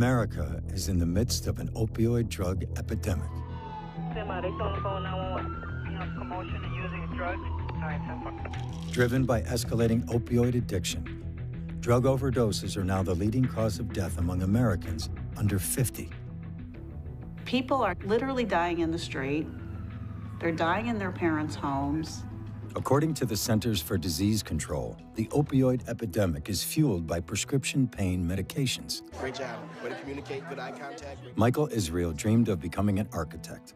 America is in the midst of an opioid drug epidemic. They told the phone 911. Commotion and using drugs. All right, 10-4. Driven by escalating opioid addiction, drug overdoses are now the leading cause of death among Americans under 50. People are literally dying in the street. They're dying in their parents' homes. According to the Centers for Disease Control, the opioid epidemic is fueled by prescription pain medications. Great job. Way to communicate, good eye contact. Michael Israel dreamed of becoming an architect.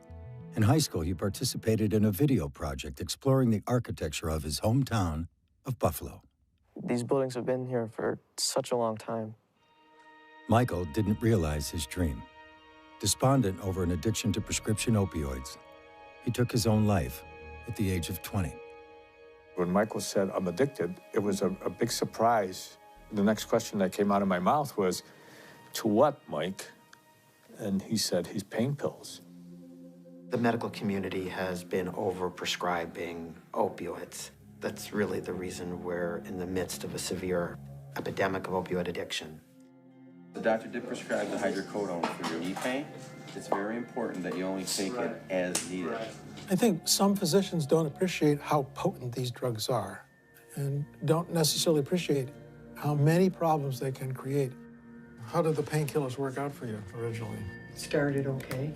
In high school, he participated in a video project exploring the architecture of his hometown of Buffalo. These buildings have been here for such a long time. Michael didn't realize his dream. Despondent over an addiction to prescription opioids, he took his own life at the age of 20. When Michael said, "I'm addicted," it was a big surprise. The next question that came out of my mouth was, "To what, Mike?" And he said, "He's pain pills." The medical community has been overprescribing opioids. That's really the reason we're in the midst of a severe epidemic of opioid addiction. The doctor did prescribe the hydrocodone for your knee pain. It's very important that you only take it as needed. I think some physicians don't appreciate how potent these drugs are and don't necessarily appreciate how many problems they can create. How did the painkillers work out for you originally? Started okay.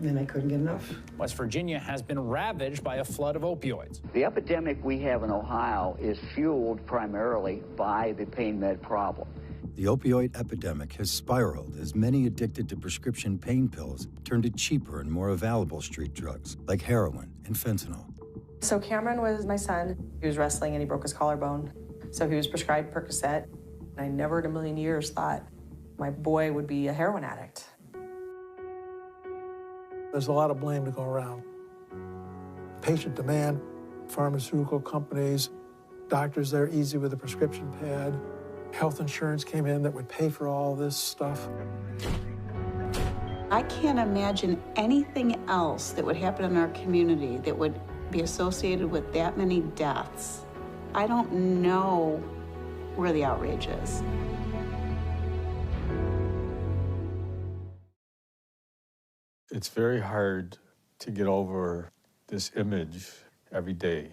Then I couldn't get enough. West Virginia has been ravaged by a flood of opioids. The epidemic we have in Ohio is fueled primarily by the pain med problem. The opioid epidemic has spiraled as many addicted to prescription pain pills turn to cheaper and more available street drugs like heroin and fentanyl. So Cameron was my son. He was wrestling and he broke his collarbone. So he was prescribed Percocet. I never in a million years thought my boy would be a heroin addict. There's a lot of blame to go around. Patient demand, pharmaceutical companies, doctors there easy with a prescription pad. Health insurance came in that would pay for all this stuff. I can't imagine anything else that would happen in our community that would be associated with that many deaths. I don't know where the outrage is. It's very hard to get over this image every day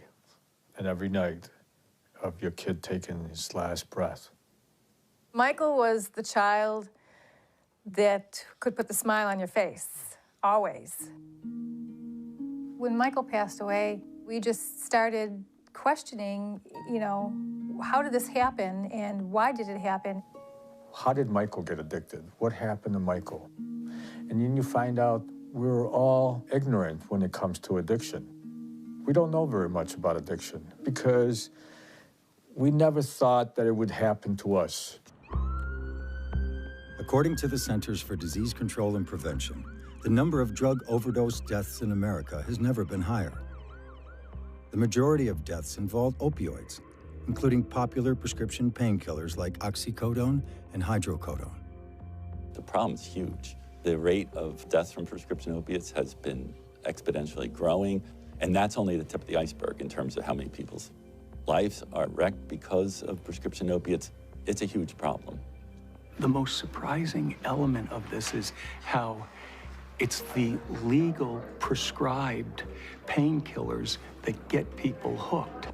and every night of your kid taking his last breath. Michael was the child that could put the smile on your face, always. When Michael passed away, we just started questioning, how did this happen and why did it happen? How did Michael get addicted? What happened to Michael? And then you find out we're all ignorant when it comes to addiction. We don't know very much about addiction because we never thought that it would happen to us. According to the Centers for Disease Control and Prevention, the number of drug overdose deaths in America has never been higher. The majority of deaths involve opioids, including popular prescription painkillers like oxycodone and hydrocodone. The problem's huge. The rate of deaths from prescription opiates has been exponentially growing, and that's only the tip of the iceberg in terms of how many people's lives are wrecked because of prescription opiates. It's a huge problem. The most surprising element of this is how it's the legal prescribed painkillers that get people hooked.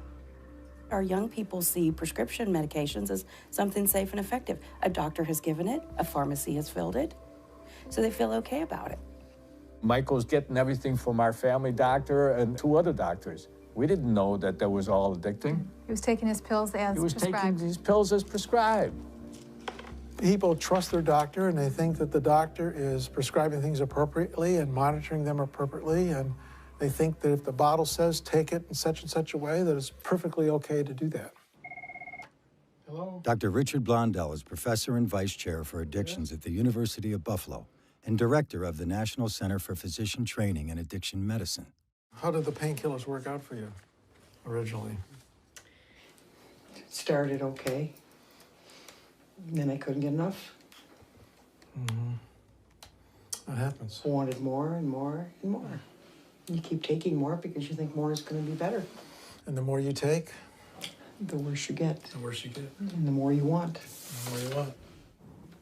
Our young people see prescription medications as something safe and effective. A doctor has given it, a pharmacy has filled it, so they feel okay about it. Michael's getting everything from our family doctor and 2 other doctors. We didn't know that that was all addicting. He was taking his pills as prescribed. He was taking his pills as prescribed. People trust their doctor and they think that the doctor is prescribing things appropriately and monitoring them appropriately, and they think that if the bottle says take it in such and such a way that it's perfectly okay to do that. Hello? Dr. Richard Blondell is professor and vice chair for addictions at the University of Buffalo and director of the National Center for Physician Training and Addiction Medicine. How did the painkillers work out for you originally? Started okay. Then I couldn't get enough. What happens? I wanted more and more and more. You keep taking more because you think more is going to be better. And the more you take? The worse you get. The worse you get. And the more you want. The more you want.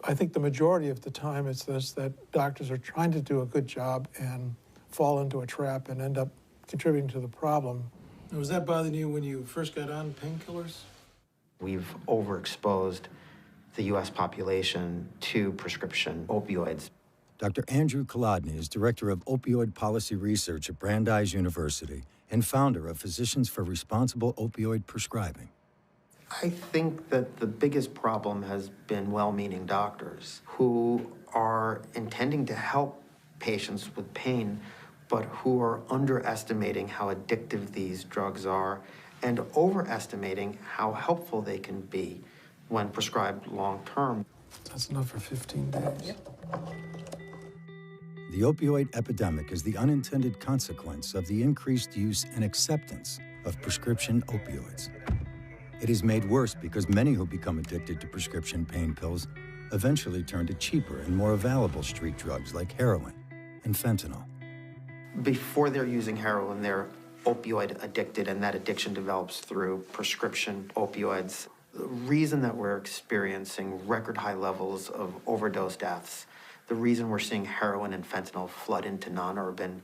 I think the majority of the time it's this, that doctors are trying to do a good job and fall into a trap and end up contributing to the problem. And was that bothering you when you first got on painkillers? We've overexposed the U.S. population to prescription opioids. Dr. Andrew Kolodny is director of opioid policy research at Brandeis University and founder of Physicians for Responsible Opioid Prescribing. I think that the biggest problem has been well-meaning doctors who are intending to help patients with pain, but who are underestimating how addictive these drugs are and overestimating how helpful they can be when prescribed long-term. That's enough for 15 days. Yep. The opioid epidemic is the unintended consequence of the increased use and acceptance of prescription opioids. It is made worse because many who become addicted to prescription pain pills eventually turn to cheaper and more available street drugs like heroin and fentanyl. Before they're using heroin, they're opioid addicted, and that addiction develops through prescription opioids. The reason that we're experiencing record high levels of overdose deaths, the reason we're seeing heroin and fentanyl flood into non-urban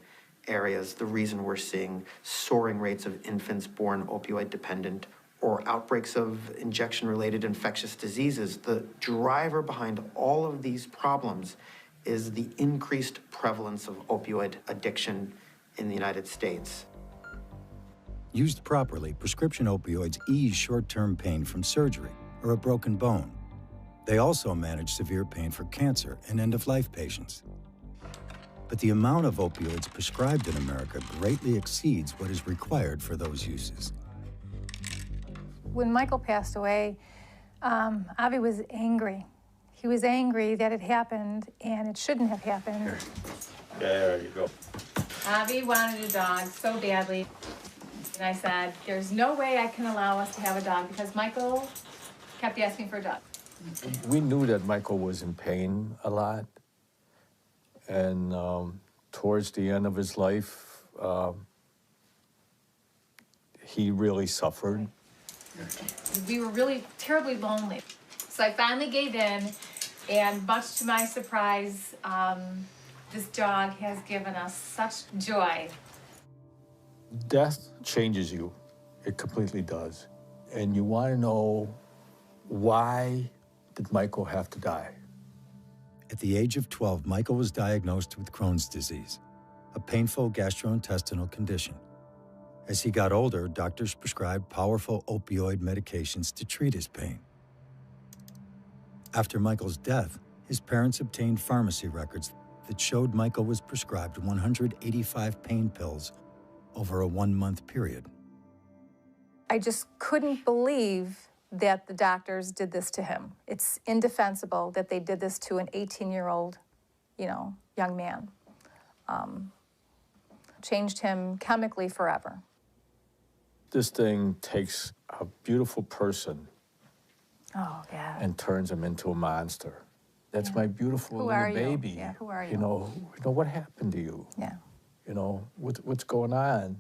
areas, the reason we're seeing soaring rates of infants born opioid dependent or outbreaks of injection-related infectious diseases, the driver behind all of these problems is the increased prevalence of opioid addiction in the United States. Used properly, prescription opioids ease short-term pain from surgery or a broken bone. They also manage severe pain for cancer and end-of-life patients. But the amount of opioids prescribed in America greatly exceeds what is required for those uses. When Michael passed away, Avi was angry. He was angry that it happened, and it shouldn't have happened. Yeah, there you go. Avi wanted a dog so badly, and I said, there's no way I can allow us to have a dog because Michael kept asking for a dog. We knew that Michael was in pain a lot, and towards the end of his life, he really suffered. We were really terribly lonely. So I finally gave in, and much to my surprise, this dog has given us such joy. Death changes you. It completely does. And you want to know, why did Michael have to die? At the age of 12, Michael was diagnosed with Crohn's disease, a painful gastrointestinal condition. As he got older, doctors prescribed powerful opioid medications to treat his pain. After Michael's death, his parents obtained pharmacy records that showed Michael was prescribed 185 pain pills over a 1-month period. I just couldn't believe that the doctors did this to him. It's indefensible that they did this to an 18-year-old, young man. Changed him chemically forever. This thing takes a beautiful person and turns him into a monster. That's my beautiful little baby. Yeah, who are you? You know, what happened to you? Yeah. You know, what's going on?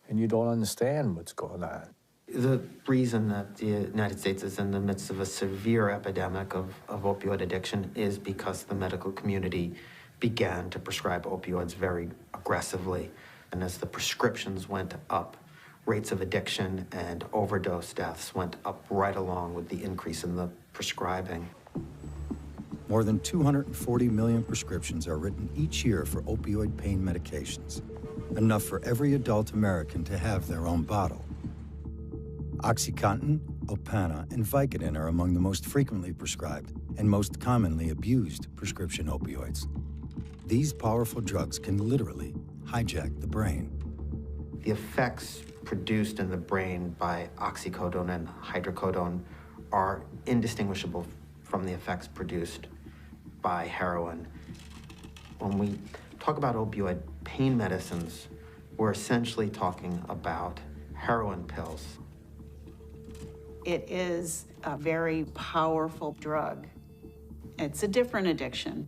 And you don't understand what's going on. The reason that the United States is in the midst of a severe epidemic of opioid addiction is because the medical community began to prescribe opioids very aggressively. And as the prescriptions went up, rates of addiction and overdose deaths went up right along with the increase in the prescribing. More than 240 million prescriptions are written each year for opioid pain medications, enough for every adult American to have their own bottle. OxyContin, Opana, and Vicodin are among the most frequently prescribed and most commonly abused prescription opioids. These powerful drugs can literally hijack the brain. The effects produced in the brain by oxycodone and hydrocodone are indistinguishable from the effects produced by heroin. When we talk about opioid pain medicines, we're essentially talking about heroin pills. It is a very powerful drug. It's a different addiction.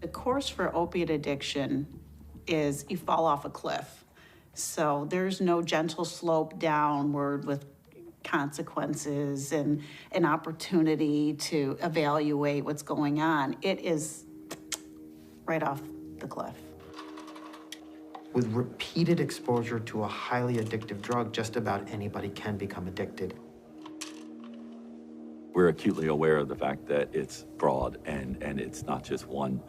The course for opiate addiction is you fall off a cliff. So there's no gentle slope downward with consequences and an opportunity to evaluate what's going on, it is right off the cliff. With repeated exposure to a highly addictive drug, just about anybody can become addicted. We're acutely aware of the fact that it's broad and it's not just one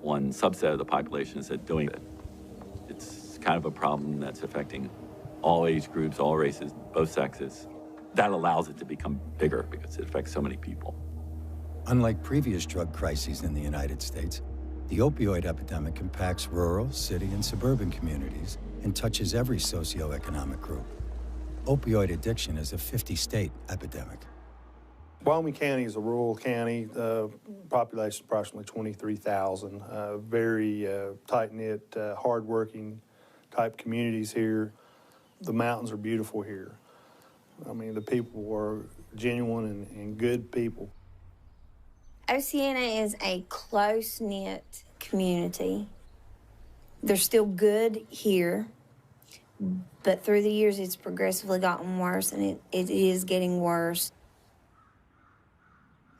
subset of the population that's doing it. It's kind of a problem that's affecting all age groups, all races, both sexes. That allows it to become bigger because it affects so many people. Unlike previous drug crises in the United States, the opioid epidemic impacts rural, city, and suburban communities and touches every socioeconomic group. Opioid addiction is a 50-state epidemic. Wyoming County is a rural county. Population approximately 23,000. Very tight-knit, hard-working type communities here. The mountains are beautiful here. I mean, the people are genuine and good people. Oceana is a close-knit community. They're still good here, but through the years it's progressively gotten worse, and it is getting worse.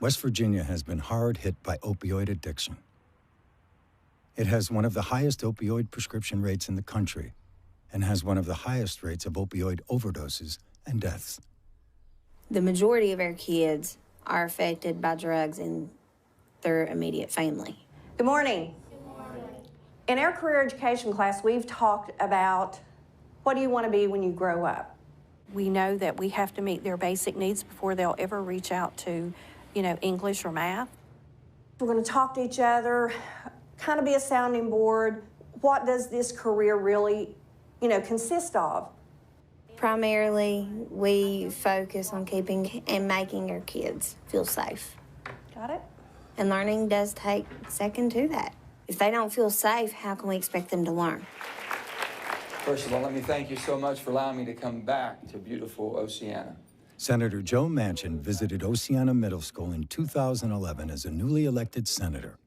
West Virginia has been hard hit by opioid addiction. It has one of the highest opioid prescription rates in the country and has one of the highest rates of opioid overdoses and deaths. The majority of our kids are affected by drugs in their immediate family. Good morning. In our career education class, we've talked about what do you want to be when you grow up? We know that we have to meet their basic needs before they'll ever reach out to, English or math. We're going to talk to each other, kind of be a sounding board. What does this career really, consist of? Primarily, we focus on keeping and making our kids feel safe. Got it? And learning does take second to that. If they don't feel safe, how can we expect them to learn? First of all, let me thank you so much for allowing me to come back to beautiful Oceana. Senator Joe Manchin visited Oceana Middle School in 2011 as a newly elected senator.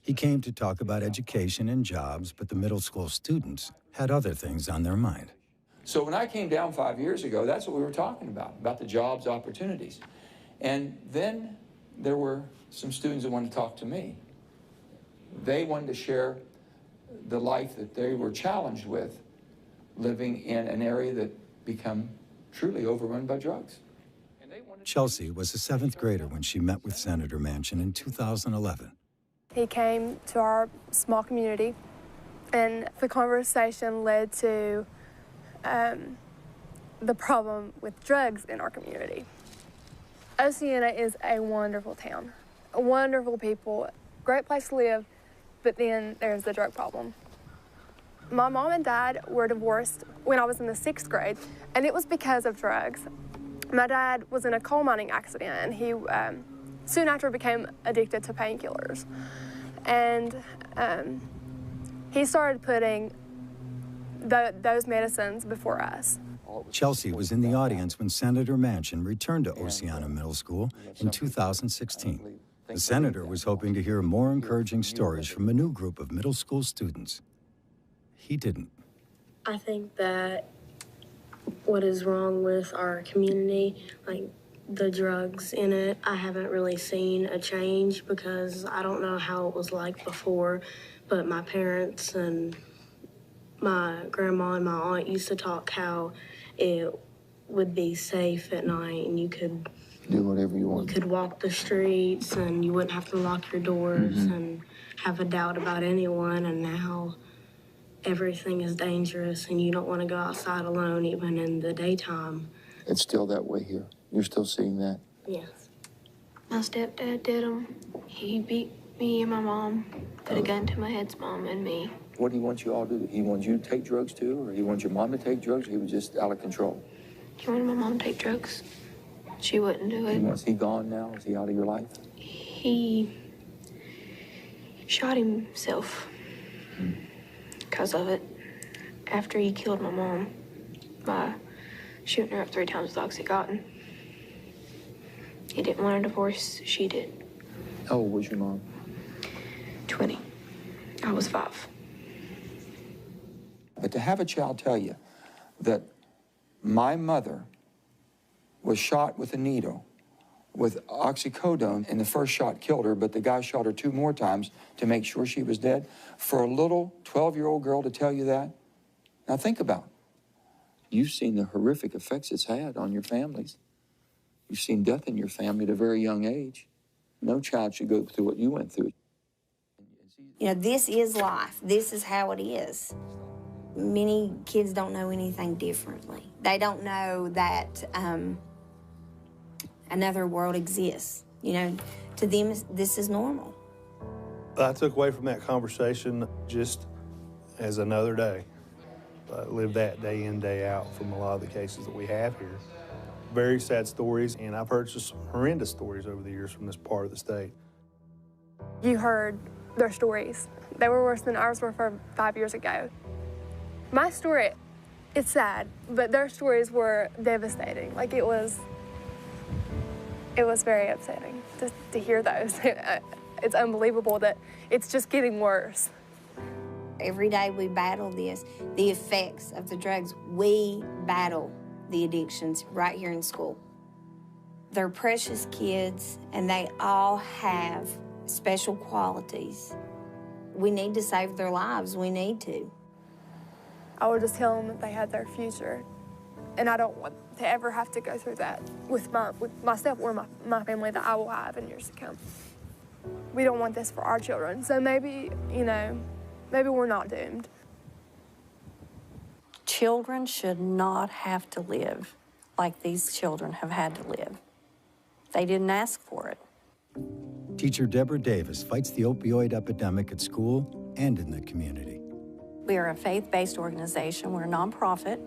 He came to talk about education and jobs, but the middle school students had other things on their mind. So when I came down 5 years ago, that's what we were talking about the jobs opportunities. And then there were some students that wanted to talk to me. They wanted to share the life that they were challenged with, living in an area that become truly overrun by drugs. Chelsea was a 7th grader when she met with Senator Manchin in 2011. He came to our small community, and the conversation led to the problem with drugs in our community. Oceana is a wonderful town, wonderful people, great place to live, but then there's the drug problem. My mom and dad were divorced when I was in the 6th grade, and it was because of drugs. My dad was in a coal mining accident, and he soon after became addicted to painkillers. And he started putting those medicines before us. Chelsea was in the audience when Senator Manchin returned to Oceana Middle School in 2016. The senator was hoping to hear more encouraging stories from a new group of middle school students. He didn't. I think that what is wrong with our community, like the drugs in it, I haven't really seen a change because I don't know how it was like before, but my parents and my grandma and my aunt used to talk how it would be safe at night and you could do whatever you want. You could walk the streets and you wouldn't have to lock your doors and have a doubt about anyone, and now everything is dangerous and you don't want to go outside alone even in the daytime. It's still that way here. You're still seeing that? Yes. My stepdad did them. He beat me and my mom, put a gun to my head's mom and me. What do he want you all to do? He wants you to take drugs too, or he wants your mom to take drugs, or he was just out of control? He wanted my mom to take drugs. She wouldn't do it. Is he gone now? Is he out of your life? He shot himself because of it after he killed my mom by shooting her up 3 times with Oxycontin. He didn't want a divorce. She did. How old was your mom? 20. I was 5. But to have a child tell you that my mother was shot with a needle with oxycodone, and the first shot killed her, but the guy shot her 2 more times to make sure she was dead. For a little 12-year-old girl to tell you that, now think about it. You've seen the horrific effects it's had on your families. You've seen death in your family at a very young age. No child should go through what you went through. You know, this is life. This is how it is. Many kids don't know anything differently. They don't know that another world exists. You know, to them, this is normal. I took away from that conversation just as another day. I live that day in, day out from a lot of the cases that we have here. Very sad stories, and I've heard just horrendous stories over the years from this part of the state. You heard their stories. They were worse than ours were for 5 years ago. My story, it's sad, but their stories were devastating. Like, it was very upsetting to hear those. It's unbelievable that it's just getting worse. Every day we battle this, the effects of the drugs. We battle the addictions right here in school. They're precious kids, and they all have special qualities. We need to save their lives. We need to. I would just tell them that they had their future, and I don't want to ever have to go through that with myself or my family that I will have in years to come. We don't want this for our children, so maybe, you know, maybe we're not doomed. Children should not have to live like these children have had to live. They didn't ask for it. Teacher Deborah Davis fights the opioid epidemic at school and in the community. We are a faith-based organization. We're a nonprofit,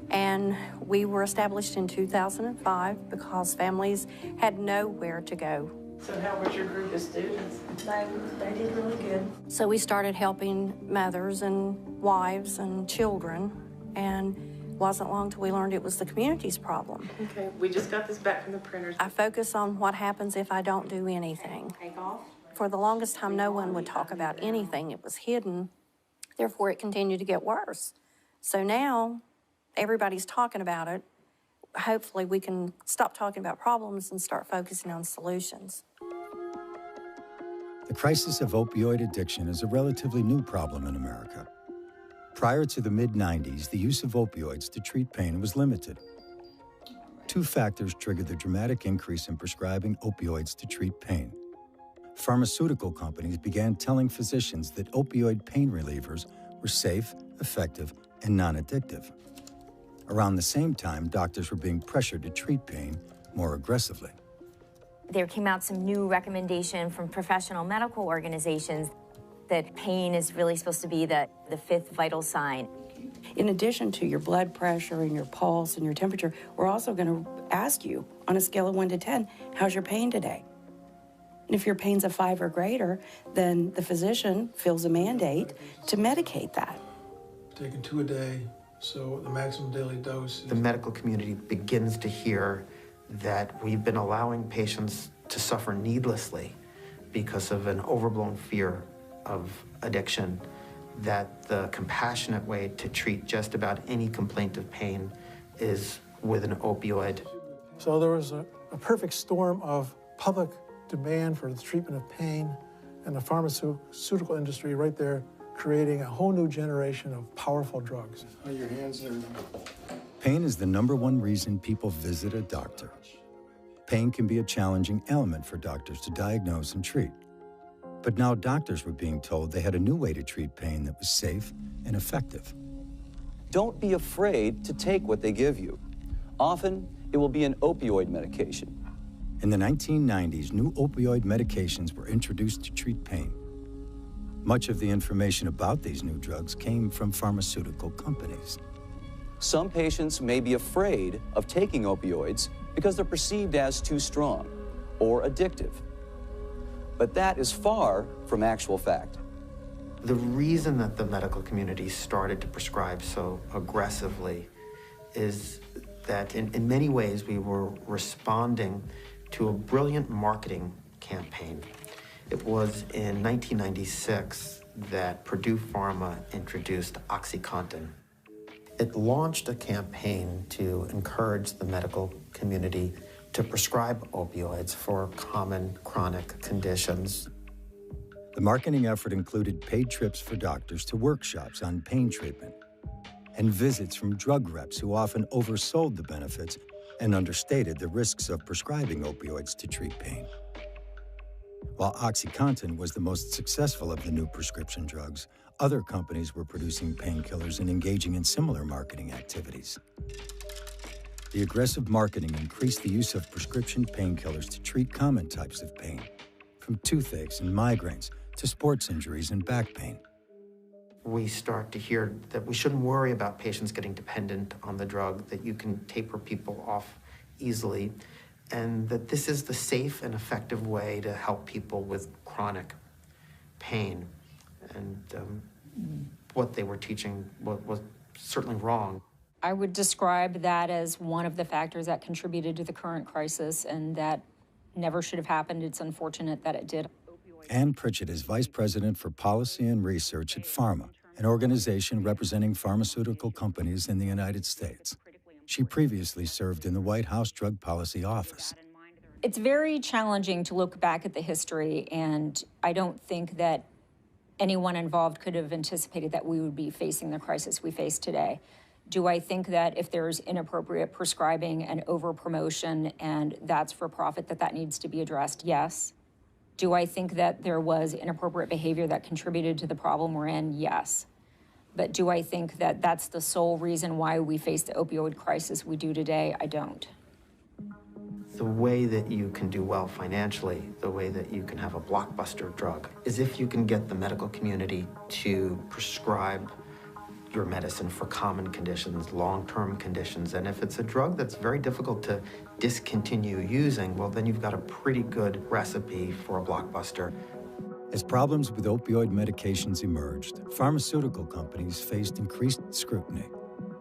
and we were established in 2005 because families had nowhere to go. So how was your group of students? They did really good. So we started helping mothers and wives and children, and it wasn't long till we learned it was the community's problem. Okay, we just got this back from the printers. I focus on what happens if I don't do anything. Take off. For the longest time, no one would talk about anything. It was hidden. Therefore, it continued to get worse. So now, everybody's talking about it. Hopefully, we can stop talking about problems and start focusing on solutions. The crisis of opioid addiction is a relatively new problem in America. Prior to the mid-90s, the use of opioids to treat pain was limited. 2 factors triggered the dramatic increase in prescribing opioids to treat pain. Pharmaceutical companies began telling physicians that opioid pain relievers were safe, effective, and non-addictive. Around the same time, doctors were being pressured to treat pain more aggressively. There came out some new recommendation from professional medical organizations that pain is really supposed to be the 5th vital sign. In addition to your blood pressure and your pulse and your temperature, we're also going to ask you, on a scale of 1 to 10, how's your pain today? And if your pain's a 5 or greater, then the physician feels a mandate to medicate that. Taking 2 a day, so the maximum daily dose. The medical community begins to hear that we've been allowing patients to suffer needlessly because of an overblown fear of addiction, that the compassionate way to treat just about any complaint of pain is with an opioid. So there was a perfect storm of public demand for the treatment of pain, and the pharmaceutical industry right there creating a whole new generation of powerful drugs. Your hands are... Pain is the #1 reason people visit a doctor. Pain can be a challenging element for doctors to diagnose and treat. But now doctors were being told they had a new way to treat pain that was safe and effective. Don't be afraid to take what they give you. Often, it will be an opioid medication. In the 1990s, new opioid medications were introduced to treat pain. Much of the information about these new drugs came from pharmaceutical companies. Some patients may be afraid of taking opioids because they're perceived as too strong or addictive. But that is far from actual fact. The reason that the medical community started to prescribe so aggressively is that in many ways we were responding to a brilliant marketing campaign. It was in 1996 that Purdue Pharma introduced OxyContin. It launched a campaign to encourage the medical community to prescribe opioids for common chronic conditions. The marketing effort included paid trips for doctors to workshops on pain treatment and visits from drug reps who often oversold the benefits and understated the risks of prescribing opioids to treat pain. While OxyContin was the most successful of the new prescription drugs, other companies were producing painkillers and engaging in similar marketing activities. The aggressive marketing increased the use of prescription painkillers to treat common types of pain, from toothaches and migraines to sports injuries and back pain. We start to hear that we shouldn't worry about patients getting dependent on the drug, that you can taper people off easily, and that this is the safe and effective way to help people with chronic pain. And what they were teaching was certainly wrong. I would describe that as one of the factors that contributed to the current crisis, and that never should have happened. It's unfortunate that it did. Ann Pritchett is Vice President for Policy and Research at PhRMA, an organization representing pharmaceutical companies in the United States. She previously served in the White House Drug Policy Office. It's very challenging to look back at the history, and I don't think that anyone involved could have anticipated that we would be facing the crisis we face today. Do I think that if there's inappropriate prescribing and over-promotion and that's for profit, that needs to be addressed? Yes. Do I think that there was inappropriate behavior that contributed to the problem we're in? Yes. But do I think that that's the sole reason why we face the opioid crisis we do today? I don't. The way that you can do well financially, the way that you can have a blockbuster drug, is if you can get the medical community to prescribe your medicine for common conditions, long-term conditions. And if it's a drug that's very difficult to discontinue using, well, then you've got a pretty good recipe for a blockbuster. As problems with opioid medications emerged, pharmaceutical companies faced increased scrutiny.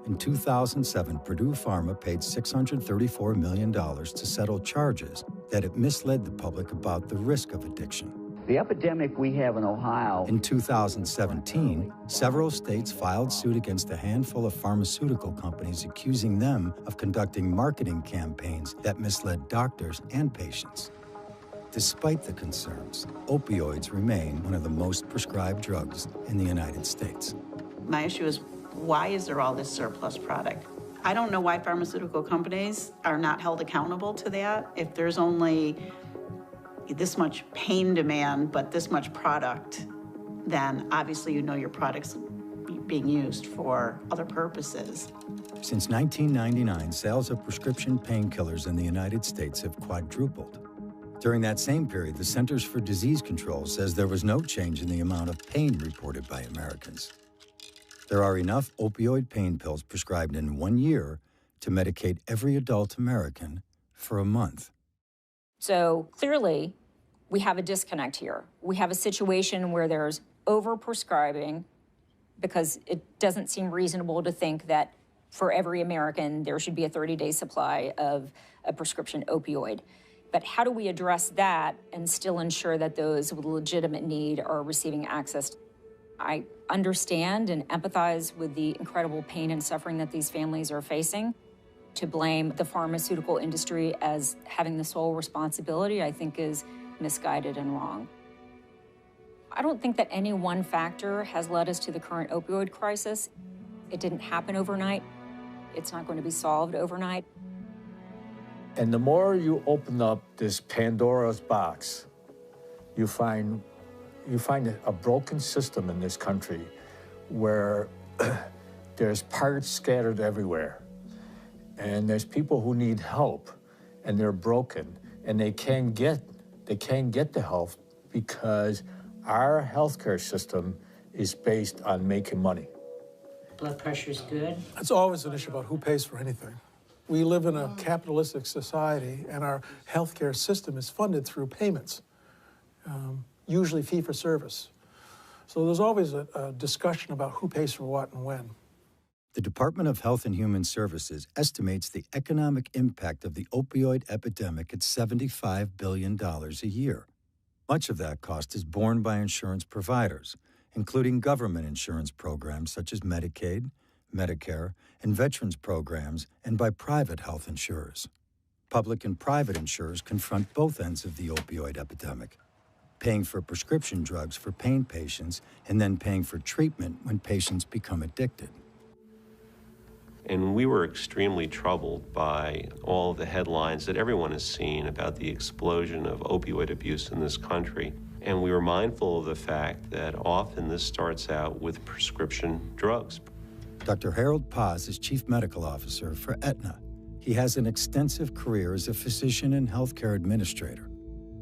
In 2007, Purdue Pharma paid $634 million to settle charges that it misled the public about the risk of addiction. The epidemic we have in Ohio. In 2017, several states filed suit against a handful of pharmaceutical companies accusing them of conducting marketing campaigns that misled doctors and patients. Despite the concerns, opioids remain one of the most prescribed drugs in the United States. My issue is, why is there all this surplus product? I don't know why pharmaceutical companies are not held accountable to that. If there's only this much pain demand, but this much product, then obviously you know your product's being used for other purposes. Since 1999, sales of prescription painkillers in the United States have quadrupled. During that same period, the Centers for Disease Control says there was no change in the amount of pain reported by Americans. There are enough opioid pain pills prescribed in 1 year to medicate every adult American for a month. So clearly, we have a disconnect here. We have a situation where there's over-prescribing because it doesn't seem reasonable to think that for every American, there should be a 30-day supply of a prescription opioid. But how do we address that and still ensure that those with legitimate need are receiving access? I understand and empathize with the incredible pain and suffering that these families are facing. To blame the pharmaceutical industry as having the sole responsibility, I think, is misguided and wrong. I don't think that any one factor has led us to the current opioid crisis. It didn't happen overnight. It's not going to be solved overnight. And the more you open up this Pandora's box, you find a broken system in this country where there's parts scattered everywhere. And there's people who need help, and they're broken, and they can't get the help because our healthcare system is based on making money. Blood pressure's good. It's always an issue about who pays for anything. We live in a capitalistic society, and our healthcare system is funded through payments, usually fee-for-service. So there's always a discussion about who pays for what and when. The Department of Health and Human Services estimates the economic impact of the opioid epidemic at $75 billion a year. Much of that cost is borne by insurance providers, including government insurance programs such as Medicaid, Medicare, and veterans programs, and by private health insurers. Public and private insurers confront both ends of the opioid epidemic, paying for prescription drugs for pain patients and then paying for treatment when patients become addicted. And we were extremely troubled by all the headlines that everyone has seen about the explosion of opioid abuse in this country. And we were mindful of the fact that often this starts out with prescription drugs. Dr. Harold Paz is Chief Medical Officer for Aetna. He has an extensive career as a physician and healthcare administrator.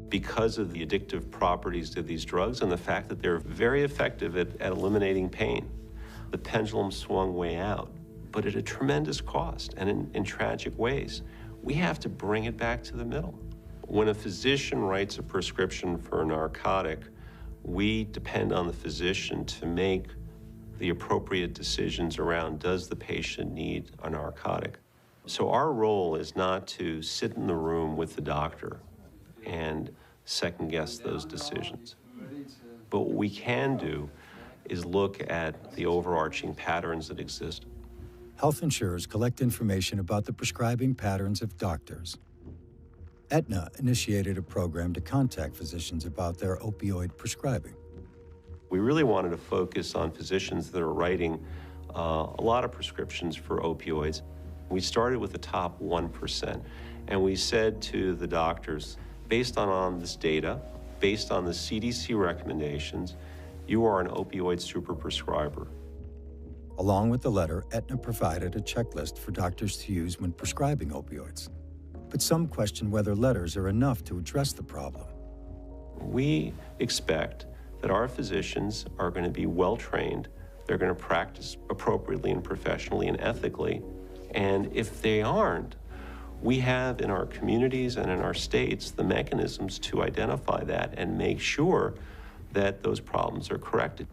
Because of the addictive properties of these drugs and the fact that they're very effective at eliminating pain, the pendulum swung way out, but at a tremendous cost and in tragic ways. We have to bring it back to the middle. When a physician writes a prescription for a narcotic, we depend on the physician to make the appropriate decisions around, does the patient need a narcotic? So our role is not to sit in the room with the doctor and second guess those decisions. But what we can do is look at the overarching patterns that exist. Health insurers collect information about the prescribing patterns of doctors. Aetna initiated a program to contact physicians about their opioid prescribing. We really wanted to focus on physicians that are writing a lot of prescriptions for opioids. We started with the top 1%, and we said to the doctors, based on this data, based on the CDC recommendations, you are an opioid superprescriber. Along with the letter, Aetna provided a checklist for doctors to use when prescribing opioids. But some question whether letters are enough to address the problem. We expect that our physicians are going to be well-trained, they're going to practice appropriately and professionally and ethically, and if they aren't, we have in our communities and in our states the mechanisms to identify that and make sure that those problems are corrected.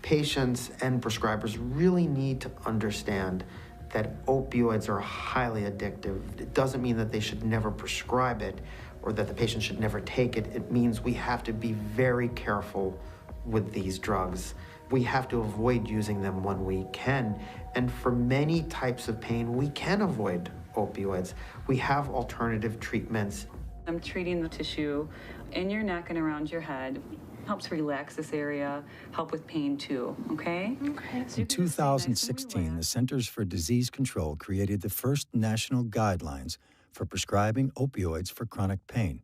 Patients and prescribers really need to understand that opioids are highly addictive. It doesn't mean that they should never prescribe it or that the patient should never take it. It means we have to be very careful with these drugs. We have to avoid using them when we can. And for many types of pain, we can avoid opioids. We have alternative treatments. I'm treating the tissue in your neck and around your head. Helps relax this area, help with pain too, okay? Okay. In 2016, the Centers for Disease Control created the first national guidelines for prescribing opioids for chronic pain.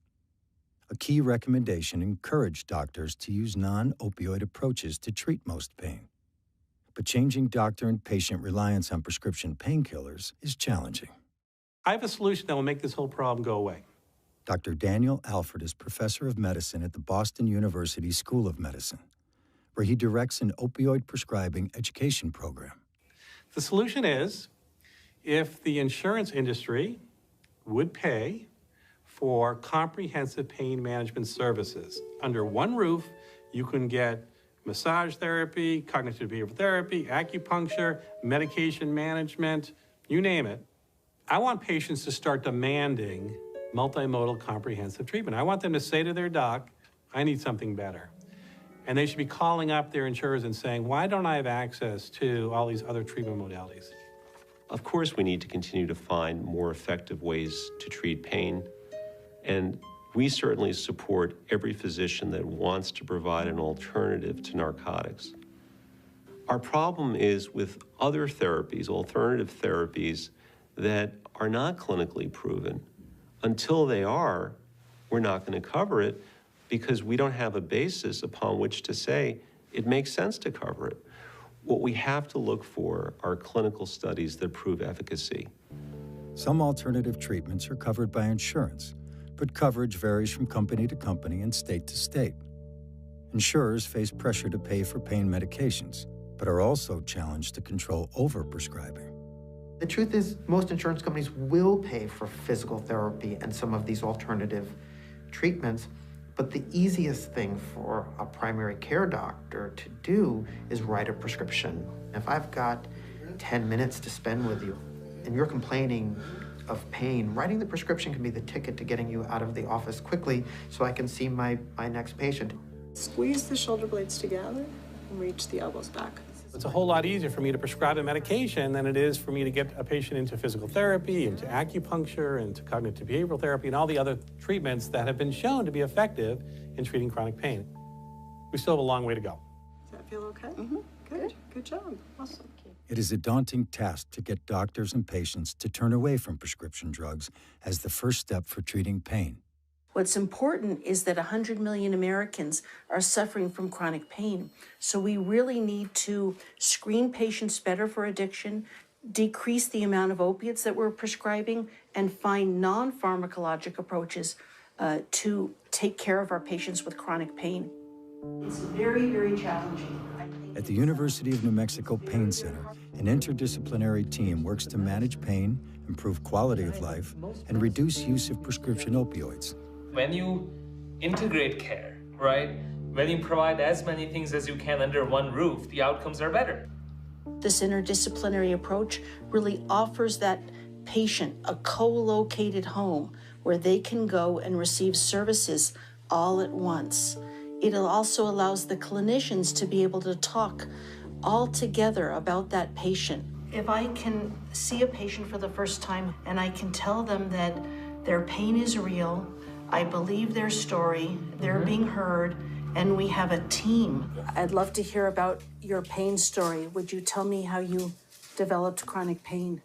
A key recommendation encouraged doctors to use non-opioid approaches to treat most pain. But changing doctor and patient reliance on prescription painkillers is challenging. I have a solution that will make this whole problem go away. Dr. Daniel Alford is professor of medicine at the Boston University School of Medicine, where he directs an opioid prescribing education program. The solution is if the insurance industry would pay for comprehensive pain management services. Under one roof, you can get massage therapy, cognitive behavioral therapy, acupuncture, medication management, you name it. I want patients to start demanding multimodal comprehensive treatment. I want them to say to their doc, I need something better. And they should be calling up their insurers and saying, why don't I have access to all these other treatment modalities? Of course, we need to continue to find more effective ways to treat pain. And we certainly support every physician that wants to provide an alternative to narcotics. Our problem is with other therapies, alternative therapies, that are not clinically proven. Until they are, we're not going to cover it because we don't have a basis upon which to say it makes sense to cover it. What we have to look for are clinical studies that prove efficacy. Some alternative treatments are covered by insurance, but coverage varies from company to company and state to state. Insurers face pressure to pay for pain medications, but are also challenged to control overprescribing. The truth is, most insurance companies will pay for physical therapy and some of these alternative treatments, but the easiest thing for a primary care doctor to do is write a prescription. If I've got 10 minutes to spend with you and you're complaining of pain, writing the prescription can be the ticket to getting you out of the office quickly so I can see my next patient. Squeeze the shoulder blades together and reach the elbows back. It's a whole lot easier for me to prescribe a medication than it is for me to get a patient into physical therapy, into acupuncture, into cognitive behavioral therapy, and all the other treatments that have been shown to be effective in treating chronic pain. We still have a long way to go. Does that feel okay? Mm-hmm. Good. Good job. Awesome. It is a daunting task to get doctors and patients to turn away from prescription drugs as the first step for treating pain. What's important is that 100 million Americans are suffering from chronic pain. So we really need to screen patients better for addiction, decrease the amount of opiates that we're prescribing, and find non-pharmacologic approaches to take care of our patients with chronic pain. It's very, very challenging. At the University of New Mexico Pain Center, an interdisciplinary team works to manage pain, improve quality of life, and reduce use of prescription opioids. When you integrate care, right? When you provide as many things as you can under one roof, the outcomes are better. This interdisciplinary approach really offers that patient a co-located home where they can go and receive services all at once. It also allows the clinicians to be able to talk all together about that patient. If I can see a patient for the first time and I can tell them that their pain is real, I believe their story, they're being heard, and we have a team. I'd love to hear about your pain story. Would you tell me how you developed chronic pain?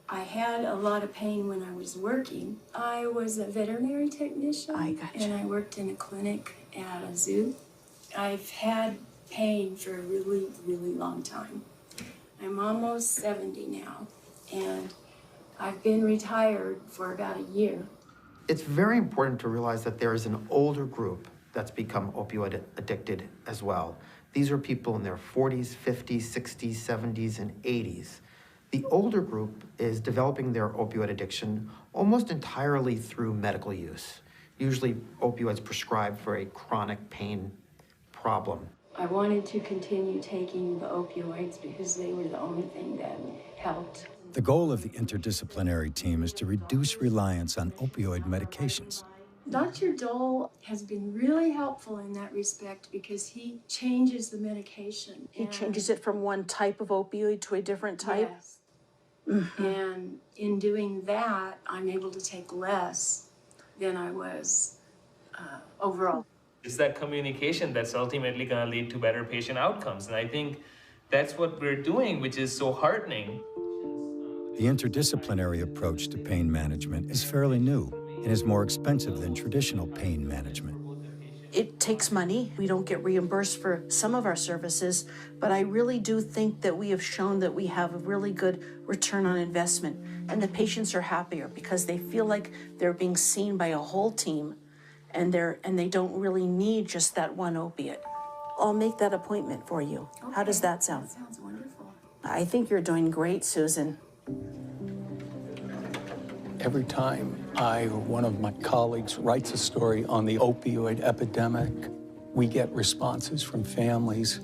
I had a lot of pain when I was working. I was a veterinary technician. And I worked in a clinic at a zoo. I've had pain for a really, really long time. I'm almost 70 now, and I've been retired for about a year. It's very important to realize that there is an older group that's become opioid addicted as well. These are people in their 40s, 50s, 60s, 70s, and 80s. The older group is developing their opioid addiction almost entirely through medical use, usually opioids prescribed for a chronic pain problem. I wanted to continue taking the opioids because they were the only thing that helped. The goal of the interdisciplinary team is to reduce reliance on opioid medications. Dr. Dole has been really helpful in that respect because he changes the medication. He changes it from one type of opioid to a different type? Yes. And in doing that, I'm able to take less than I was overall. It's that communication that's ultimately going to lead to better patient outcomes. And I think that's what we're doing, which is so heartening. The interdisciplinary approach to pain management is fairly new and is more expensive than traditional pain management. It takes money. We don't get reimbursed for some of our services, but I really do think that we have shown that we have a really good return on investment, and the patients are happier because they feel like they're being seen by a whole team, and they don't really need just that one opiate. I'll make that appointment for you. Okay. How does that sound? That sounds wonderful. I think you're doing great, Susan. Every time I or one of my colleagues writes a story on the opioid epidemic, we get responses from families,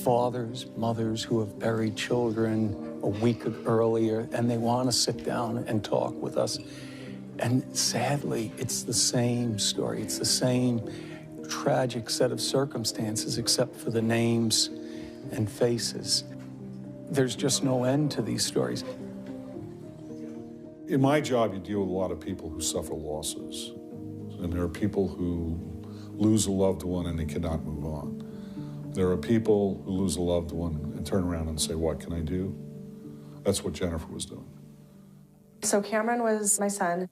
fathers, mothers who have buried children a week earlier, and they want to sit down and talk with us. And sadly, it's the same story. It's the same tragic set of circumstances, except for the names and faces. There's just no end to these stories. In my job, you deal with a lot of people who suffer losses. And there are people who lose a loved one and they cannot move on. There are people who lose a loved one and turn around and say, what can I do? That's what Jennifer was doing. So Cameron was my son.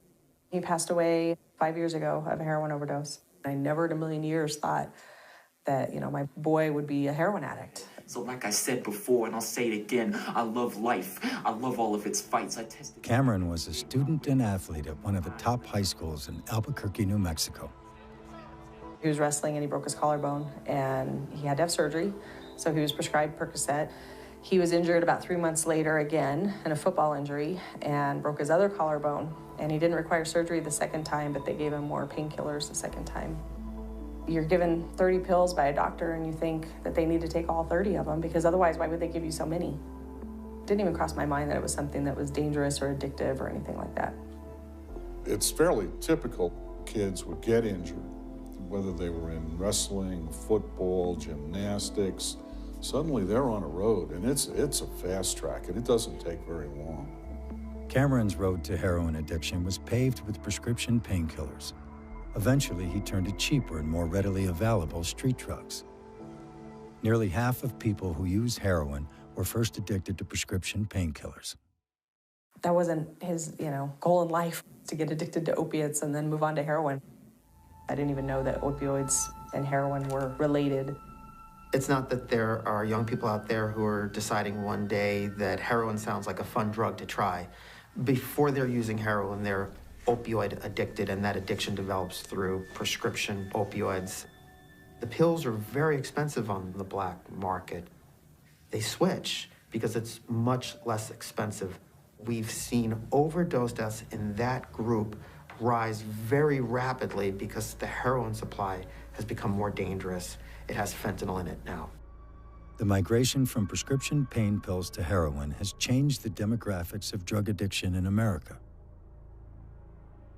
He passed away 5 years ago of a heroin overdose. I never in a million years thought that, my boy would be a heroin addict. So like I said before, and I'll say it again, I love life. I love all of its fights. I tested. Cameron was a student and athlete at one of the top high schools in Albuquerque, New Mexico. He was wrestling and he broke his collarbone and he had to have surgery. So he was prescribed Percocet. He was injured about 3 months later again in a football injury and broke his other collarbone. And he didn't require surgery the second time, but they gave him more painkillers the second time. You're given 30 pills by a doctor and you think that they need to take all 30 of them because otherwise why would they give you so many? It didn't even cross my mind that it was something that was dangerous or addictive or anything like that. It's fairly typical kids would get injured, whether they were in wrestling, football, gymnastics, Suddenly they're on a road, and it's a fast track, and it doesn't take very long. Cameron's road to heroin addiction was paved with prescription painkillers. Eventually, he turned to cheaper and more readily available street drugs. Nearly half of people who use heroin were first addicted to prescription painkillers. That wasn't his, goal in life, to get addicted to opiates and then move on to heroin. I didn't even know that opioids and heroin were related. It's not that there are young people out there who are deciding one day that heroin sounds like a fun drug to try. Before they're using heroin, they're opioid addicted, and that addiction develops through prescription opioids. The pills are very expensive on the black market. They switch because it's much less expensive. We've seen overdose deaths in that group rise very rapidly because the heroin supply has become more dangerous. It has fentanyl in it now. The migration from prescription pain pills to heroin has changed the demographics of drug addiction in America.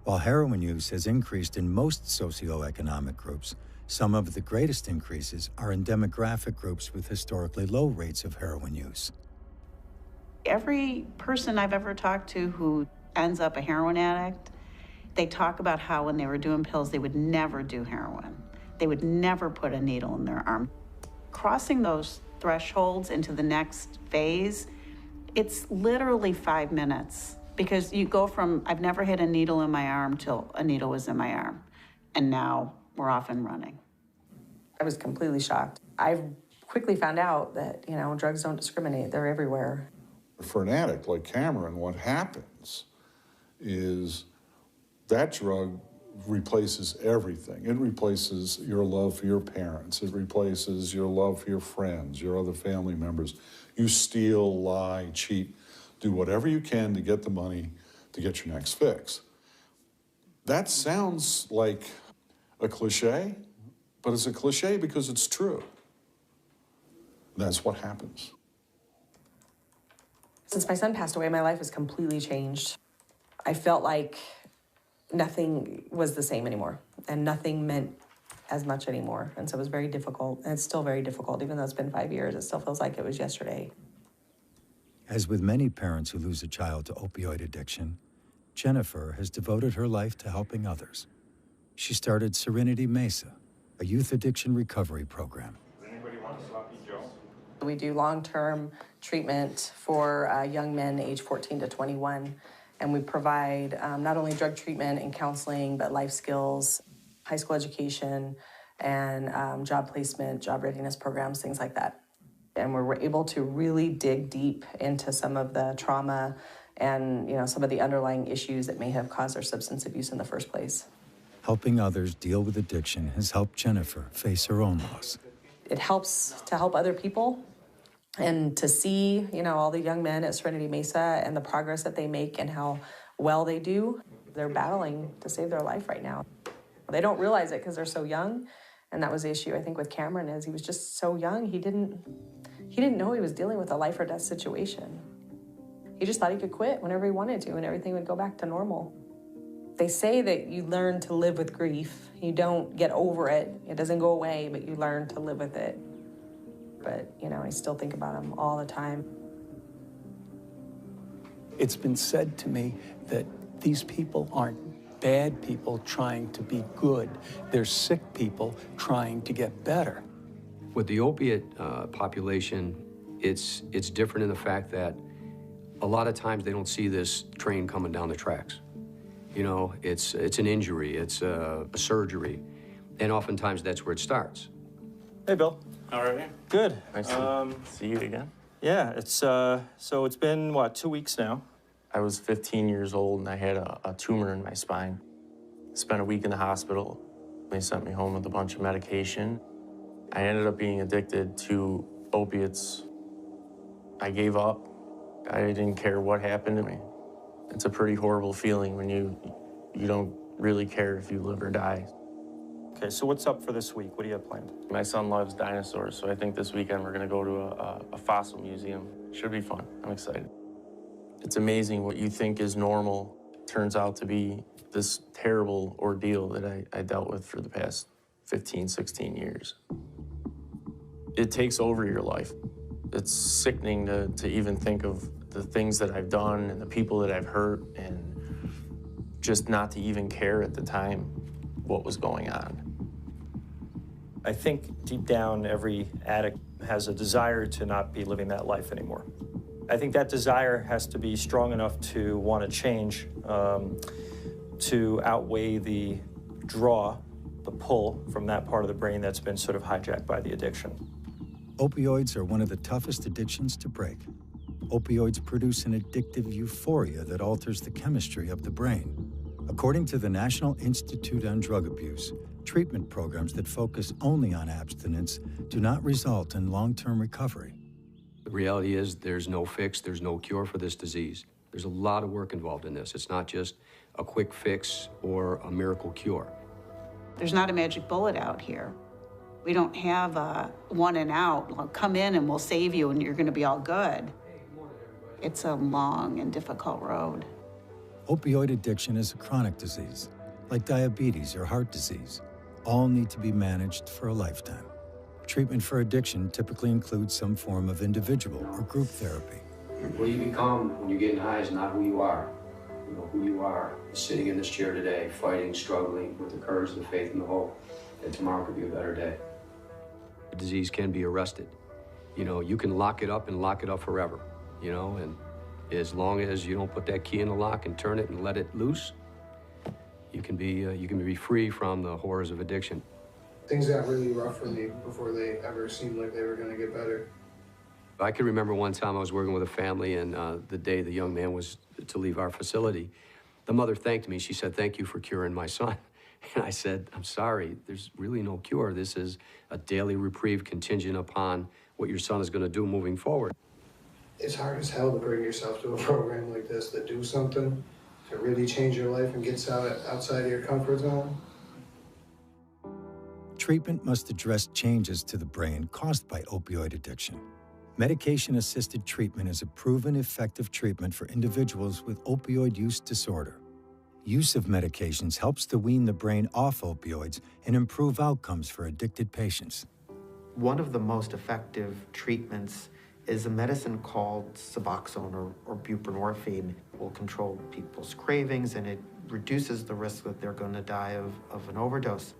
While heroin use has increased in most socioeconomic groups, some of the greatest increases are in demographic groups with historically low rates of heroin use. Every person I've ever talked to who ends up a heroin addict, they talk about how when they were doing pills, they would never do heroin. They would never put a needle in their arm. Crossing those thresholds into the next phase, it's literally 5 minutes, because you go from, I've never hit a needle in my arm till a needle was in my arm, and now we're off and running. I was completely shocked. I quickly found out that, drugs don't discriminate. They're everywhere. For an addict like Cameron, what happens is that drug replaces everything. It replaces your love for your parents. It replaces your love for your friends, your other family members. You steal, lie, cheat, do whatever you can to get the money to get your next fix. That sounds like a cliche, but it's a cliche because it's true. That's what happens. Since my son passed away, my life has completely changed. I felt like nothing was the same anymore, and nothing meant as much anymore. And so it was very difficult, and it's still very difficult. Even though it's been 5 years, it still feels like it was yesterday. As with many parents who lose a child to opioid addiction, Jennifer has devoted her life to helping others. She started Serenity Mesa, a youth addiction recovery program. We do long-term treatment for young men aged 14 to 21, and we provide not only drug treatment and counseling, but life skills, high school education, and job placement, job readiness programs, things like that. And we're able to really dig deep into some of the trauma and some of the underlying issues that may have caused their substance abuse in the first place. Helping others deal with addiction has helped Jennifer face her own loss. It helps to help other people and to see, all the young men at Serenity Mesa and the progress that they make and how well they do. They're battling to save their life right now. They don't realize it because they're so young, and that was the issue, I think, with Cameron, is he was just so young. He didn't know he was dealing with a life or death situation. He just thought he could quit whenever he wanted to and everything would go back to normal. They say that you learn to live with grief. You don't get over it. It doesn't go away, but you learn to live with it. But, I still think about him all the time. It's been said to me that these people aren't bad people trying to be good. They're sick people trying to get better. With the opiate population, it's different in the fact that a lot of times they don't see this train coming down the tracks. It's an injury, it's a surgery, and oftentimes that's where it starts. Hey, Bill. How are you? Good. Nice to see you again. Yeah, so it's been, 2 weeks now? I was 15 years old and I had a tumor in my spine. Spent a week in the hospital. They sent me home with a bunch of medication. I ended up being addicted to opiates. I gave up. I didn't care what happened to me. It's a pretty horrible feeling when you don't really care if you live or die. Okay, so what's up for this week? What do you have planned? My son loves dinosaurs, so I think this weekend we're gonna go to a fossil museum. Should be fun. I'm excited. It's amazing what you think is normal turns out to be this terrible ordeal that I dealt with for the past 15, 16 years. it takes over your life. It's sickening to even think of the things that I've done and the people that I've hurt, and just not to even care at the time what was going on. I think deep down, every addict has a desire to not be living that life anymore. I think that desire has to be strong enough to want to change, to outweigh the draw, the pull from that part of the brain that's been sort of hijacked by the addiction. Opioids are one of the toughest addictions to break. Opioids produce an addictive euphoria that alters the chemistry of the brain. According to the National Institute on Drug Abuse, treatment programs that focus only on abstinence do not result in long-term recovery. The reality is there's no fix, there's no cure for this disease. There's a lot of work involved in this. It's not just a quick fix or a miracle cure. There's not a magic bullet out here. We don't have a one and out, well, come in and we'll save you and you're gonna be all good. It's a long and difficult road. Opioid addiction is a chronic disease, like diabetes or heart disease. All need to be managed for a lifetime. Treatment for addiction typically includes some form of individual or group therapy. What you become when you're getting high is not who you are. You know, who you are is sitting in this chair today, fighting, struggling with the courage, the faith, and the hope that tomorrow could be a better day. The disease can be arrested. You know, you can lock it up and lock it up forever, you know, and as long as you don't put that key in the lock and turn it and let it loose, you can be free from the horrors of addiction. Things got really rough for me before they ever seemed like they were going to get better. I can remember one time I was working with a family, and the day the young man was to leave our facility, the mother thanked me. She said, "Thank you for curing my son." And I said, "I'm sorry, there's really no cure. This is a daily reprieve contingent upon what your son is going to do moving forward." It's hard as hell to bring yourself to a program like this, to do something, to really change your life and get outside of your comfort zone. Treatment must address changes to the brain caused by opioid addiction. Medication-assisted treatment is a proven effective treatment for individuals with opioid use disorder. Use of medications helps to wean the brain off opioids and improve outcomes for addicted patients. One of the most effective treatments is a medicine called Suboxone or buprenorphine. It will control people's cravings, and it reduces the risk that they're going to die of an overdose.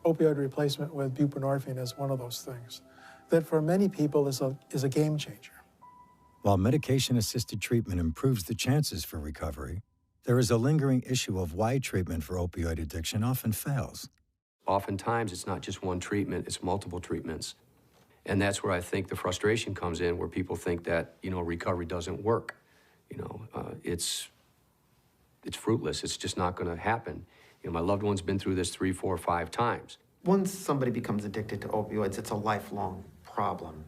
Opioid replacement with buprenorphine is one of those things that for many people is a game changer. While medication-assisted treatment improves the chances for recovery, there is a lingering issue of why treatment for opioid addiction often fails. Oftentimes, it's not just one treatment, it's multiple treatments. And that's where I think the frustration comes in, where people think that, you know, recovery doesn't work. You know, it's fruitless. It's just not going to happen. You know, my loved one's been through this 3, 4, 5 times. Once somebody becomes addicted to opioids, it's a lifelong problem.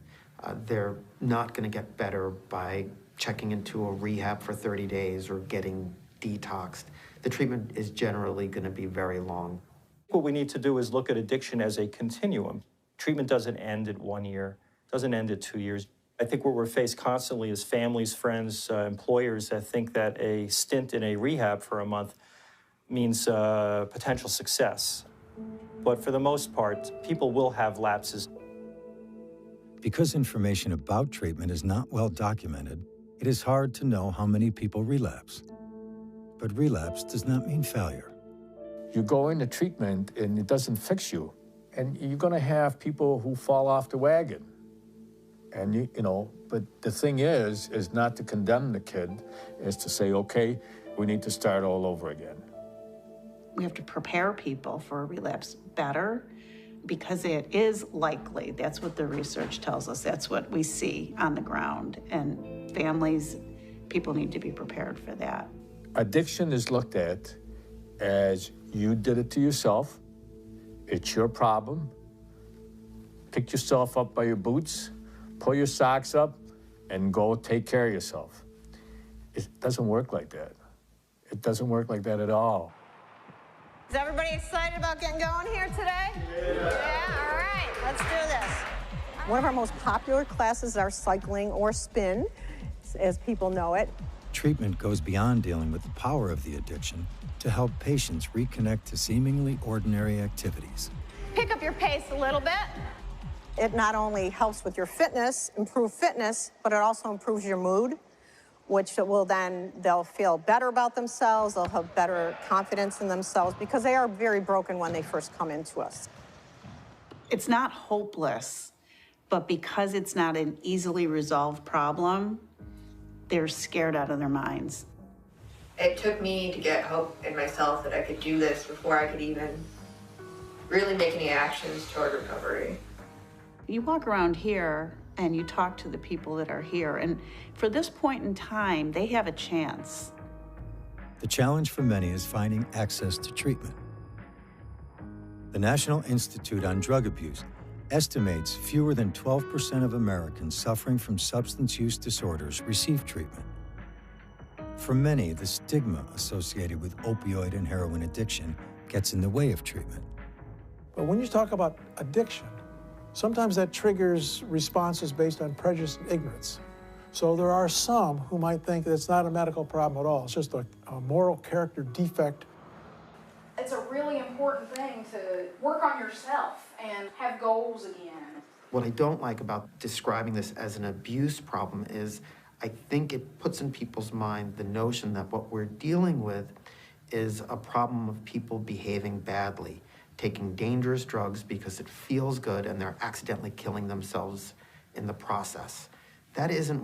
They're not going to get better by checking into a rehab for 30 days or getting detoxed. The treatment is generally going to be very long. What we need to do is look at addiction as a continuum. Treatment doesn't end at 1 year, doesn't end at 2 years. I think what we're faced constantly is families, friends, employers that think that a stint in a rehab for a month means potential success. But for the most part, people will have lapses. Because information about treatment is not well documented, it is hard to know how many people relapse. But relapse does not mean failure. You go into treatment and it doesn't fix you. And you're going to have people who fall off the wagon. And, you know, but the thing is not to condemn the kid, is to say, okay, we need to start all over again. We have to prepare people for a relapse better because it is likely. That's what the research tells us. That's what we see on the ground. And families, people need to be prepared for that. Addiction is looked at as you did it to yourself. It's your problem. Pick yourself up by your boots, pull your socks up, and go take care of yourself. It doesn't work like that. It doesn't work like that at all. Is everybody excited about getting going here today? Yeah, all right, let's do this. One of our most popular classes are cycling or spin, as people know it. Treatment goes beyond dealing with the power of the addiction to help patients reconnect to seemingly ordinary activities. Pick up your pace a little bit. It not only helps with your fitness, improve fitness, but it also improves your mood, which will then, they'll feel better about themselves, they'll have better confidence in themselves, because they are very broken when they first come into us. It's not hopeless, but because it's not an easily resolved problem, they're scared out of their minds. It took me to get hope in myself that I could do this before I could even really make any actions toward recovery. You walk around here and you talk to the people that are here, and for this point in time, they have a chance. The challenge for many is finding access to treatment. The National Institute on Drug Abuse estimates fewer than 12% of Americans suffering from substance use disorders receive treatment. For many, the stigma associated with opioid and heroin addiction gets in the way of treatment. But when you talk about addiction, sometimes that triggers responses based on prejudice and ignorance. So there are some who might think that it's not a medical problem at all. It's just a moral character defect. It's a really important thing to work on yourself and have goals again. What I don't like about describing this as an abuse problem is I think it puts in people's mind the notion that what we're dealing with is a problem of people behaving badly, taking dangerous drugs because it feels good and they're accidentally killing themselves in the process. That isn't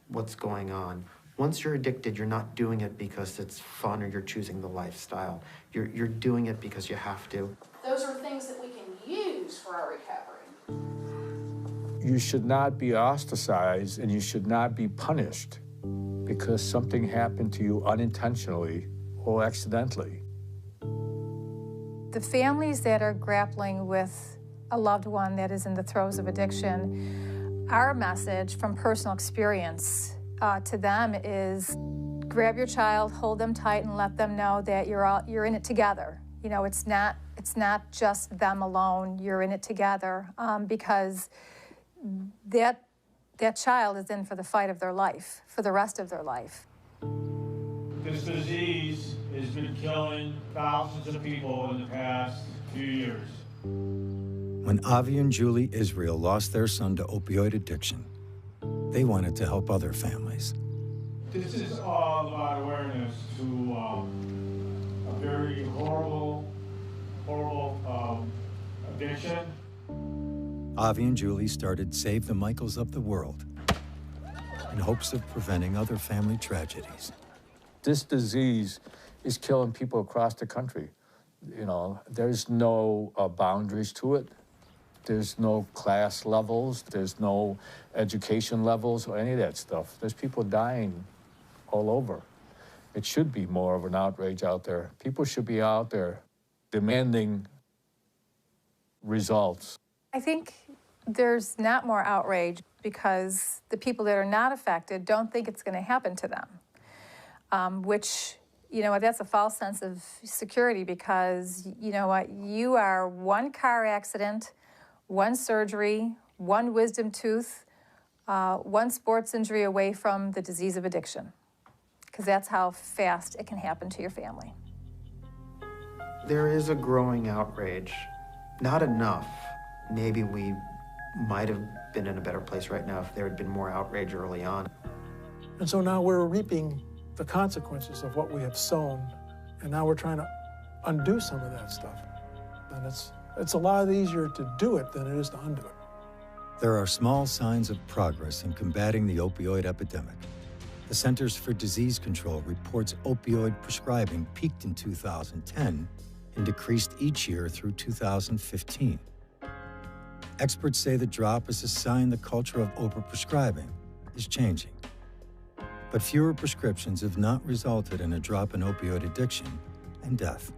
what's going on. Once you're addicted, you're not doing it because it's fun or you're choosing the lifestyle. You're doing it because you have to. Those are things that we can use for our recovery. You should not be ostracized and you should not be punished because something happened to you unintentionally or accidentally. The families that are grappling with a loved one that is in the throes of addiction, our message from personal experience to them is grab your child, hold them tight, and let them know that you're in it together. You know, it's not just them alone. You're in it together because that child is in for the fight of their life, for the rest of their life. This disease has been killing thousands of people in the past few years. When Avi and Julie Israel lost their son to opioid addiction, they wanted to help other families. This is all about awareness to a very horrible addiction. Avi and Julie started Save the Michaels of the World in hopes of preventing other family tragedies. This disease is killing people across the country. You know, there's no boundaries to it. There's no class levels. There's no education levels or any of that stuff. There's people dying all over. It should be more of an outrage out there. People should be out there demanding results. I think there's not more outrage because the people that are not affected don't think it's going to happen to them, which, you know, that's a false sense of security because, you know what, you are one car accident, one surgery, one wisdom tooth, one sports injury away from the disease of addiction, because that's how fast it can happen to your family. There is a growing outrage. Not enough. Maybe we might have been in a better place right now if there had been more outrage early on. And so now we're reaping the consequences of what we have sown, and now we're trying to undo some of that stuff. And it's a lot easier to do it than it is to undo it. There are small signs of progress in combating the opioid epidemic. The Centers for Disease Control reports opioid prescribing peaked in 2010 and decreased each year through 2015. Experts say the drop is a sign the culture of overprescribing is changing. But fewer prescriptions have not resulted in a drop in opioid addiction and death.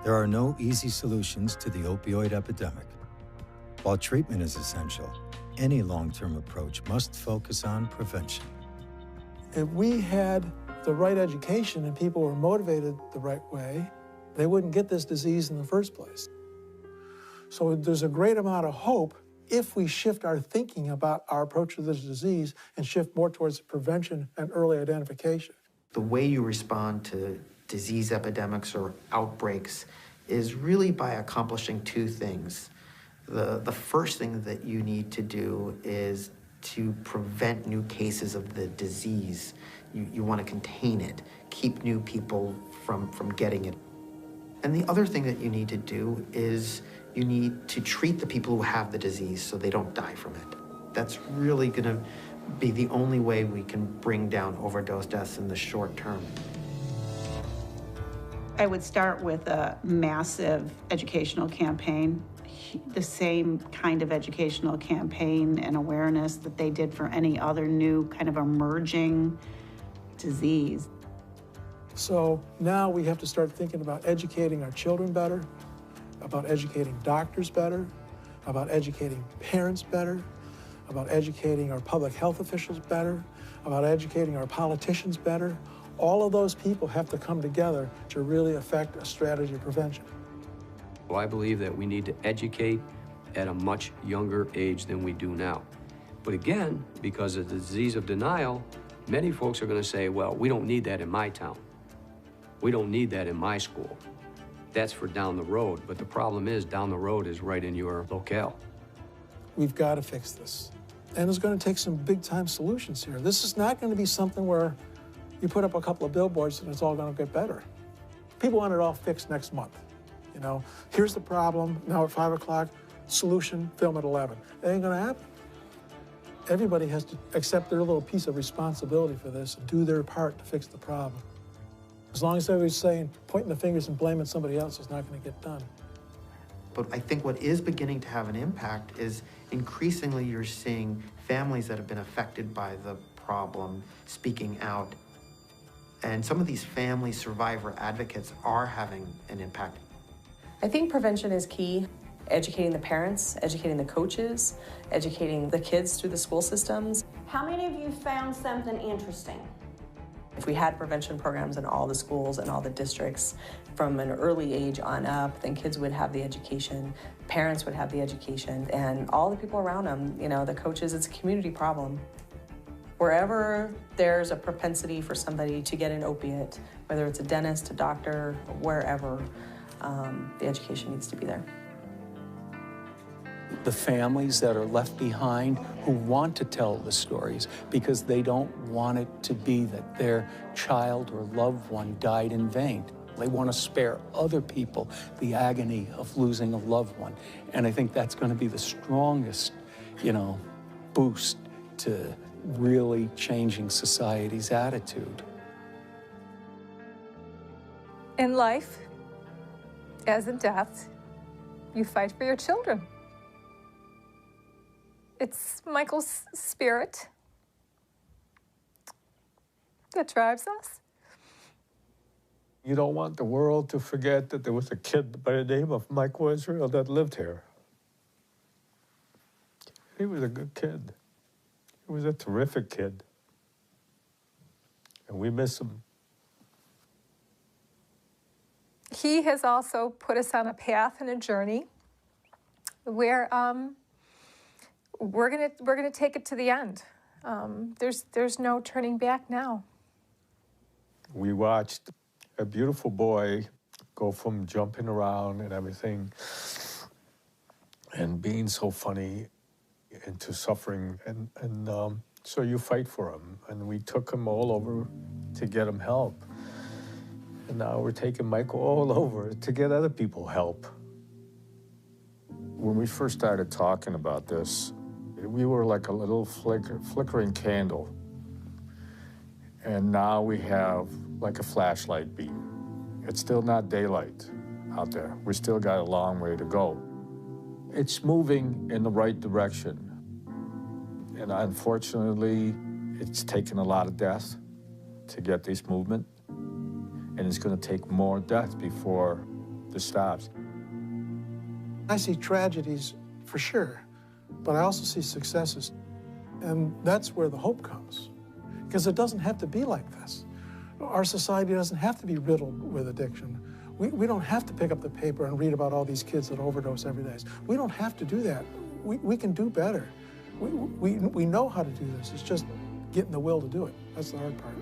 There are no easy solutions to the opioid epidemic. While treatment is essential, any long-term approach must focus on prevention. If we had the right education and people were motivated the right way, they wouldn't get this disease in the first place. So there's a great amount of hope if we shift our thinking about our approach to this disease and shift more towards prevention and early identification. The way you respond to disease epidemics or outbreaks is really by accomplishing two things. The first thing that you need to do is to prevent new cases of the disease. You want to contain it, keep new people from getting it. And the other thing that you need to do is you need to treat the people who have the disease so they don't die from it. That's really going to be the only way we can bring down overdose deaths in the short term. I would start with a massive educational campaign, the same kind of educational campaign and awareness that they did for any other new kind of emerging disease. So now we have to start thinking about educating our children better, about educating doctors better, about educating parents better, about educating our public health officials better, about educating our politicians better. All of those people have to come together to really affect a strategy of prevention. Well, I believe that we need to educate at a much younger age than we do now. But again, because of the disease of denial, many folks are going to say, well, we don't need that in my town. We don't need that in my school. That's for down the road. But the problem is, down the road is right in your locale. We've got to fix this. And it's going to take some big-time solutions here. This is not going to be something where you put up a couple of billboards and it's all going to get better. People want it all fixed next month. You know, here's the problem, now at 5 o'clock, solution, film at 11. It ain't going to happen. Everybody has to accept their little piece of responsibility for this and do their part to fix the problem. As long as everybody's saying, pointing the fingers and blaming somebody else, is not going to get done. But I think what is beginning to have an impact is increasingly you're seeing families that have been affected by the problem speaking out. And some of these family survivor advocates are having an impact. I think prevention is key. Educating the parents, educating the coaches, educating the kids through the school systems. How many of you found something interesting? If we had prevention programs in all the schools and all the districts from an early age on up, then kids would have the education, parents would have the education, and all the people around them, you know, the coaches, it's a community problem. Wherever there's a propensity for somebody to get an opiate, whether it's a dentist, a doctor, wherever, the education needs to be there. The families that are left behind who want to tell the stories because they don't want it to be that their child or loved one died in vain. They want to spare other people the agony of losing a loved one. And I think that's going to be the strongest, you know, boost to really changing society's attitude. In life, as in death, you fight for your children. It's Michael's spirit that drives us. You don't want the world to forget that there was a kid by the name of Michael Israel that lived here. He was a good kid. He was a terrific kid. And we miss him. He has also put us on a path and a journey where we're gonna take it to the end. There's no turning back now. We watched a beautiful boy go from jumping around and everything and being so funny into suffering. And so you fight for him. And we took him all over to get him help. And now we're taking Michael all over to get other people help. When we first started talking about this, we were like a little flickering candle. And now we have like a flashlight beam. It's still not daylight out there. We still got a long way to go. It's moving in the right direction. And unfortunately, it's taken a lot of death to get this movement. And it's going to take more death before this stops. I see tragedies for sure, but I also see successes. And that's where the hope comes, because it doesn't have to be like this. Our society doesn't have to be riddled with addiction. We don't have to pick up the paper and read about all these kids that overdose every day. We don't have to do that. We can do better. We know how to do this. It's just getting the will to do it. That's the hard part.